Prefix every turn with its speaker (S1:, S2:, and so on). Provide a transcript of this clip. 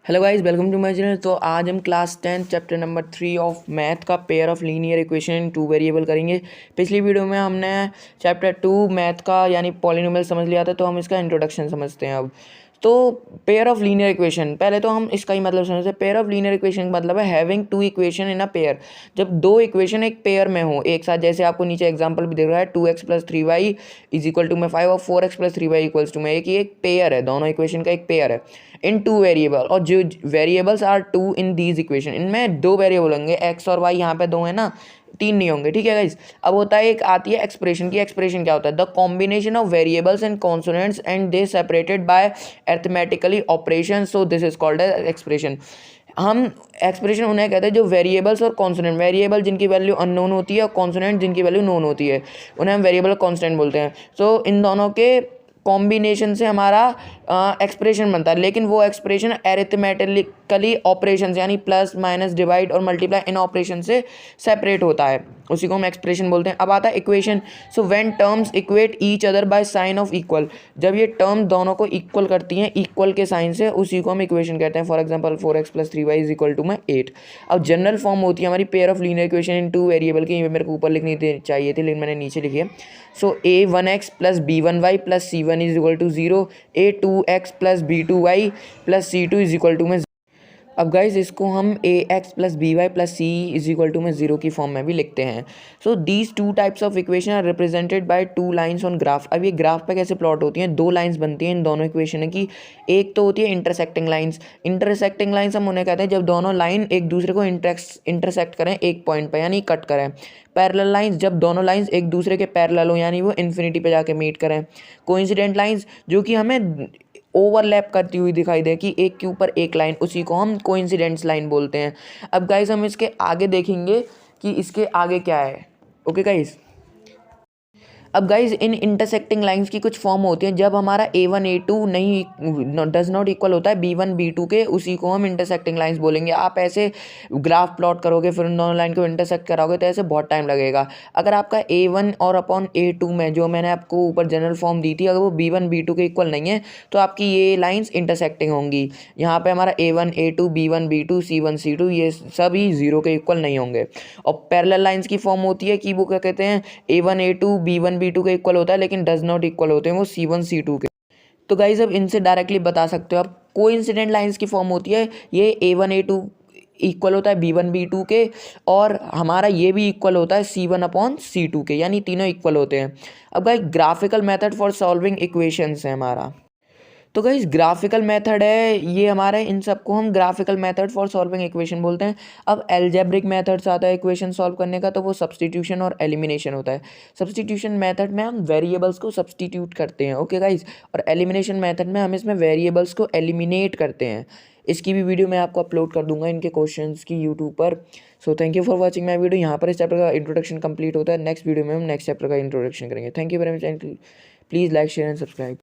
S1: Hello guys, welcome to my channel. तो आज हम class 10 chapter number 3 of math का pair of linear equation in two variable करेंगे। पिछली वीडियो में हमने चैप्टर 2 मैथ का यानी पॉलिनोमियल समझ लिया था, तो हम इसका इंट्रोडक्शन समझते हैं अब। तो पेयर ऑफ लीनियर इक्वेशन, पहले तो हम इसका ही मतलब समझते हैं। पेयर ऑफ लीनियर इक्वेशन का मतलब है having two equation in a pair. जब दो इक्वेशन एक पेयर में हो एक साथ, जैसे आपको नीचे एग्जांपल भी दिख रहा है 2x + 3y is equal to में 5 और 4x + 3y इक्वल्स टू में एक पेयर है, दोनों इक्वेशन का एक पेयर है इन टू वेरिएबल। और जो variables are two in these equation, इनमें दो वेरिएबल होंगे एक्स और वाई, यहाँ पे दो है ना, तीन नहीं होंगे। ठीक है गाइस। अब होता है एक आती है एक्सप्रेशन की। एक्सप्रेशन क्या होता है? The combination of variables and consonants and they separated by arithmetically operation, so this is called as expression. हम एक्सप्रेशन उन्हें कहते हैं जो वेरिएबल्स और कॉन्सोनेंट, वेरिएबल जिनकी वैल्यू अननोन होती है और कॉन्सोनेंट जिनकी वैल्यू नोन होती है, उन्हें हम वेरिएबल कॉन्स्टेंट बोलते हैं। सो इन दोनों के कॉम्बिनेशन से हमारा एक्सप्रेशन बनता है, लेकिन वो एक्सप्रेशन एरिथमेटिकली ऑपरेशन यानी प्लस माइनस डिवाइड और मल्टीप्लाई इन ऑपरेशन से सेपरेट होता है, उसी को हम एक्सप्रेशन बोलते हैं। अब आता है equation. So when terms equate each other by sine of equal, जब ये टर्म दोनों को इक्वल करती हैं इक्वल के साइन से, उसी को हम इक्वेशन कहते हैं। For example 4x + 3y is equal to में 8। अब जनरल फॉर्म होती है हमारी pair of linear equation in two variable की। मेरे को ऊपर लिखनी चाहिए थी लेकिन मैंने नीचे लिखी है। So a1x + b1y + c1 is equal to 0, a2x + b2y + c2 is equal to में। अब गाइज इसको हम ax + by + c is equal to में 0 की फॉर्म में भी लिखते हैं। So these two types of equation are represented by two lines on graph. अब ये ग्राफ पे कैसे प्लॉट होती हैं? दो लाइंस बनती हैं इन दोनों इक्वेशन की। एक तो होती है इंटरसेक्टिंग लाइंस। इंटरसेक्टिंग लाइंस हम उन्हें कहते हैं जब दोनों लाइन एक दूसरे को इंटरसेक्ट करें एक पॉइंट पर, यानी कट करें। पैरेलल लाइंस, जब दोनों लाइंस एक दूसरे के पैरेलल हो यानी वो इन्फिनिटी पे जाके मीट करें। कोइंसिडेंट लाइंस, जो कि हमें ओवरलैप करती हुई दिखाई दे कि एक के ऊपर एक लाइन, उसी को हम कोइंसिडेंस लाइन बोलते हैं। अब गाइस हम इसके आगे देखेंगे कि इसके आगे क्या है। Okay guys. अब गाइज इन इंटरसेक्टिंग लाइंस की कुछ फॉर्म होती हैं। जब हमारा a1 a2 नहीं डज नॉट इक्वल होता है b1 b2 के, उसी को हम इंटरसेक्टिंग लाइंस बोलेंगे। आप ऐसे ग्राफ प्लॉट करोगे फिर उन दोनों लाइन को इंटरसेक्ट कराओगे तो ऐसे बहुत टाइम लगेगा। अगर आपका a1 और अपॉन a2 में जो मैंने आपको ऊपर जनरल फॉर्म दी थी, अगर वो b1 b2 के इक्वल नहीं है तो आपकी ये लाइन्स इंटरसेक्टिंग होंगी। यहाँ पे हमारा a1 a2 b1 b2 c1 c2 ये सभी 0 के इक्वल नहीं होंगे। और पैरेलल लाइंस की फॉर्म होती है कि वो क्या कहते हैं, a1 a2 b1 b2 के इक्वल होता है लेकिन डज नॉट इक्वल होते हैं वो c1 c2 के। तो गाइज अब इनसे डायरेक्टली बता सकते हो आप। कोइंसिडेंट लाइंस की फॉर्म होती है ये a1 a2 इक्वल होता है b1 b2 के, और हमारा ये भी इक्वल होता है c1 अपॉन c2 के, यानी तीनों इक्वल होते हैं। अब guys graphical method for solving equations है हमारा। तो गाइस ग्राफिकल मेथड है ये हमारे, इन सबको हम graphical method for solving equation बोलते हैं। अब एल्जेब्रिक मेथड्स आता है इक्वेशन सॉल्व करने का, तो वो सब्सटीट्यूशन और एलिमिनेशन होता है। सब्सटीट्यूशन मेथड में हम वेरिएबल्स को सब्सटीट्यूट करते हैं, ओके गाइस। और एलिमिनेशन मेथड में हम इसमें वेरिएबल्स को एलिमिनेट करते हैं। इसकी भी वीडियो मैं आपको अपलोड कर दूंगा इनके क्वेश्चंस की यूट्यूब पर। So thank you for watching my video. यहाँ पर इस चैप्टर का इंट्रोडक्शन कंप्लीट होता है। नेक्स्ट वीडियो में हम नेक्स्ट चैप्टर का इंट्रोडक्शन करेंगे। Thank you very much and please like share and subscribe.